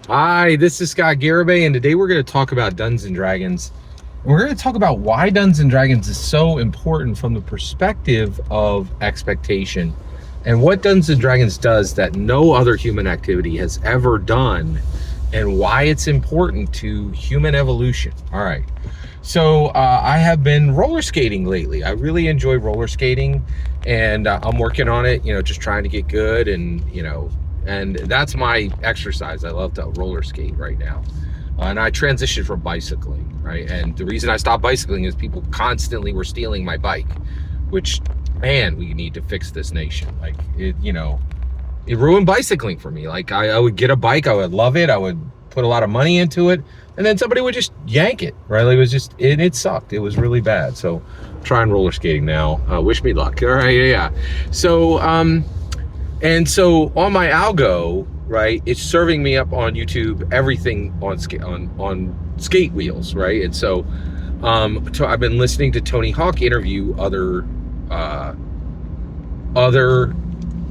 Hi, this is Scott Garibay, and today we're going to talk about Dungeons and Dragons. We're going to talk about why Dungeons and Dragons is so important from the perspective of expectation, and what Dungeons and Dragons does that no other human activity has ever done, and why it's important to human evolution. All right. So I have been roller skating lately. I really enjoy roller skating, and I'm working on it, just trying to get good, and that's my exercise. I love to roller skate right now. And I transitioned from bicycling, right? And the reason I stopped bicycling is people constantly were stealing my bike, which, man, we need to fix this nation. Like, it ruined bicycling for me. Like, I would get a bike, I would love it, I would put a lot of money into it, and then somebody would just yank it, right? Like, it sucked. It was really bad. So, trying roller skating now. Wish me luck. All right, yeah. So, and so on my algo, right, it's serving me up on YouTube everything on skate wheels, right? And so I've been listening to Tony Hawk interview other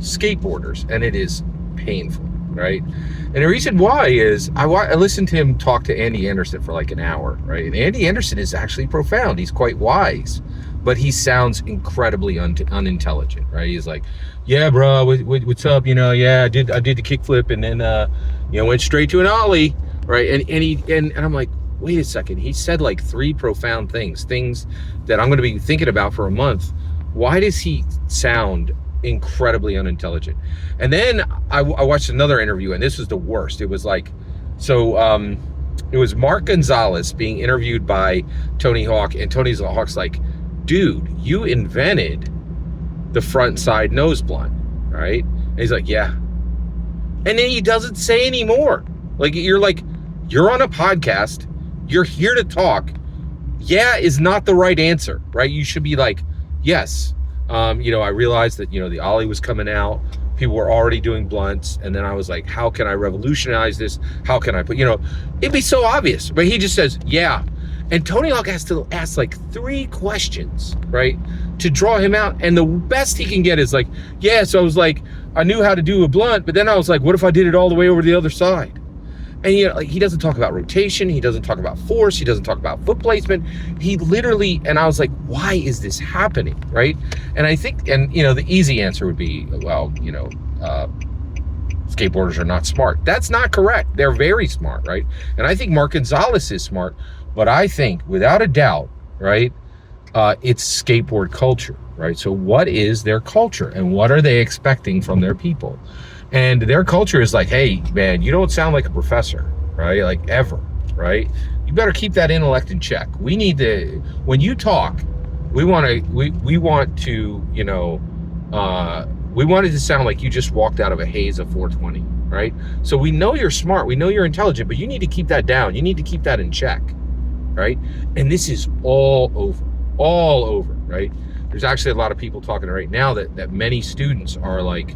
skateboarders, and it is painful, right? And the reason why is I listened to him talk to Andy Anderson for like an hour, right? And Andy Anderson is actually profound. He's quite wise, but he sounds incredibly unintelligent, right? He's like, yeah, bro, what's up? Yeah, I did the kickflip, and then went straight to an ollie, right? And I'm like, wait a second. He said like three profound things that I'm going to be thinking about for a month. Why does he sound incredibly unintelligent? And then I watched another interview, and this was the worst. It was like, it was Mark Gonzalez being interviewed by Tony Hawk, and Tony Hawk's like, dude, you invented the Frontside Noseblunt, right? And he's like, yeah. And then he doesn't say anymore. Like, you're on a podcast, you're here to talk. Yeah is not the right answer, right? You should be like, yes. I realized that, the ollie was coming out. People were already doing blunts. And then I was like, how can I revolutionize this? How can I put, it'd be so obvious. But he just says, yeah. And Tony Hawk has to ask like 3 questions, right, to draw him out. And the best he can get is like, yeah, so I was like, I knew how to do a blunt, but then I was like, what if I did it all the way over to the other side? And he doesn't talk about rotation, he doesn't talk about force, he doesn't talk about foot placement. He literally, and I was like, why is this happening, right? And I think, the easy answer would be, well, skateboarders are not smart. That's not correct. They're very smart, right? And I think Mark Gonzalez is smart. But I think, without a doubt, right, it's skateboard culture, right? So what is their culture, and what are they expecting from their people? And their culture is like, hey, man, you don't sound like a professor, right? Like, ever, right? You better keep that intellect in check. We need to, when you talk, we want it to sound like you just walked out of a haze of 420, right? So we know you're smart, we know you're intelligent, but you need to keep that down. You need to keep that in check. Right? And this is all over, right? There's actually a lot of people talking right now that many students are like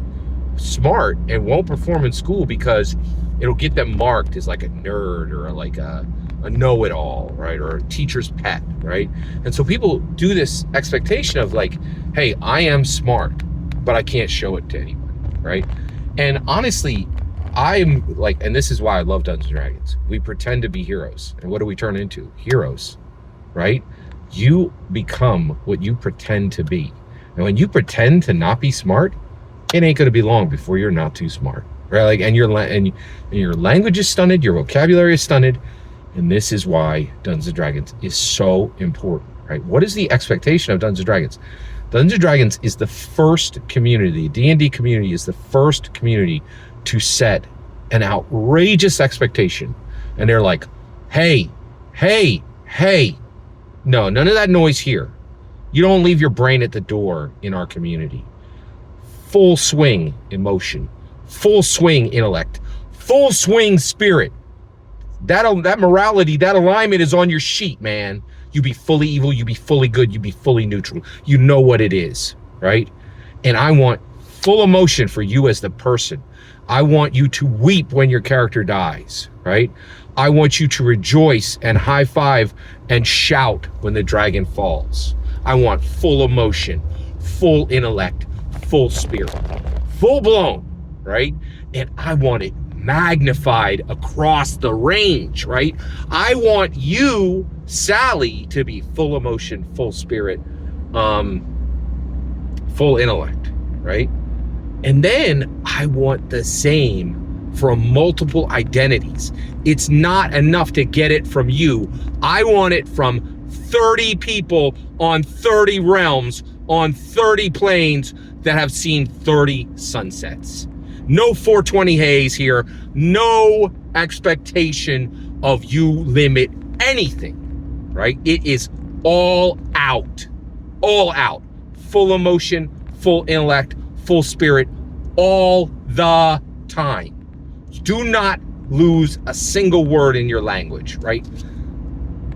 smart and won't perform in school because it'll get them marked as like a nerd or like a know-it-all, right? Or a teacher's pet, right? And so people do this expectation of like, hey, I am smart, but I can't show it to anyone, right? And honestly, I'm like, and this is why I love Dungeons and Dragons. We pretend to be heroes. And what do we turn into? Heroes, right? You become what you pretend to be. And when you pretend to not be smart, it ain't going to be long before you're not too smart, right? Like, and your language is stunted, your vocabulary is stunted. And this is why Dungeons and Dragons is so important, right? What is the expectation of Dungeons and Dragons? Dungeons and Dragons is the first community, D&D community is the first community to set an outrageous expectation. And they're like, hey, no, none of that noise here. You don't leave your brain at the door in our community. Full swing emotion, full swing intellect, full swing spirit. That morality, that alignment is on your sheet, man. You be fully evil, you be fully good, you be fully neutral. You know what it is, right? And I want full emotion for you as the person. I want you to weep when your character dies, right? I want you to rejoice and high five and shout when the dragon falls. I want full emotion, full intellect, full spirit, full blown, right? And I want it magnified across the range, right? I want you, Sally, to be full emotion, full spirit, full intellect, right? And then I want the same from multiple identities. It's not enough to get it from you. I want it from 30 people on 30 realms on 30 planes that have seen 30 sunsets. No 420 haze here. No expectation of you limit anything, right? It is all out, full emotion, full intellect, full spirit, all the time. Do not lose a single word in your language, right?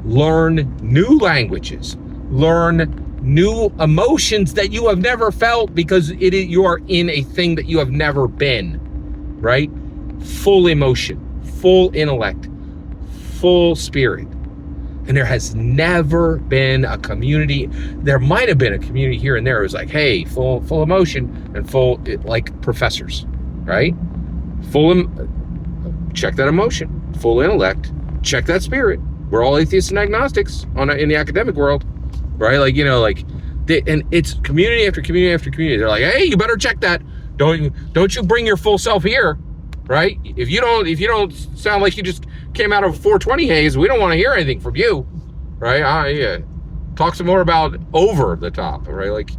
Learn new languages, learn new emotions that you have never felt because you are in a thing that you have never been, right? Full emotion, full intellect, full spirit. And there has never been a community. There might have been a community here and there. It was like, hey, full emotion and full, like professors, right? Check that emotion, full intellect, check that spirit. We're all atheists and agnostics in the academic world, right? Like, and it's community after community after community. They're like, hey, you better check that. Don't you bring your full self here, right? If you don't sound like you just came out of 420 haze, we don't want to hear anything from you, right? Talk some more about over the top, right? Like,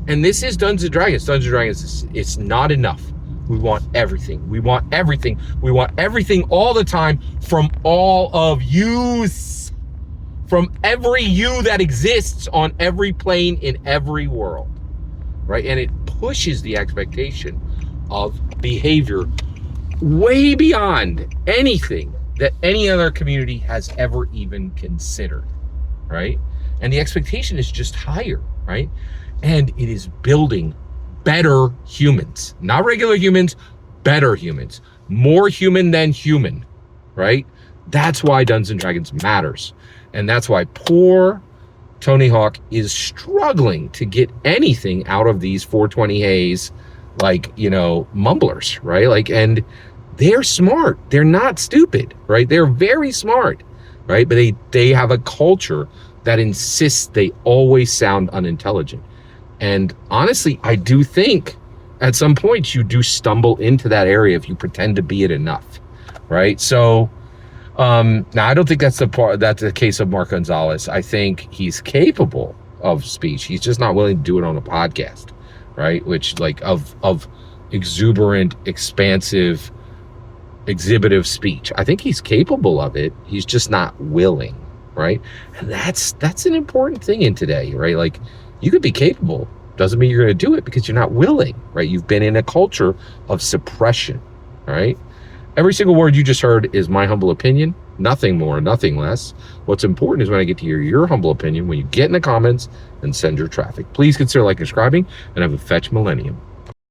and this is Dungeons and Dragons. Dungeons and Dragons, it's not enough. We want everything. We want everything. We want everything all the time from all of yous. From every you that exists on every plane in every world, right? And it pushes the expectation of behavior way beyond anything that any other community has ever even considered, right? And the expectation is just higher, right? And it is building better humans, not regular humans, better humans, more human than human, right? That's why Dungeons and Dragons matters. And that's why poor Tony Hawk is struggling to get anything out of these 420 haze, like, mumblers, right? Like, and they're smart. They're not stupid, right? They're very smart, right? But they have a culture that insists they always sound unintelligent. And honestly, I do think at some point you do stumble into that area if you pretend to be it enough, right? So now I don't think that's the case of Mark Gonzalez. I think he's capable of speech. He's just not willing to do it on a podcast, right? Which, like, of exuberant, expansive, exhibitive speech. I think he's capable of it. He's just not willing, right? And that's an important thing in today, right? Like, you could be capable, doesn't mean you're going to do it because you're not willing, right? You've been in a culture of suppression, right? Every single word you just heard is my humble opinion, nothing more, nothing less. What's important is when I get to hear your humble opinion, when you get in the comments and send your traffic. Please consider liking and subscribing, and have a fetch millennium.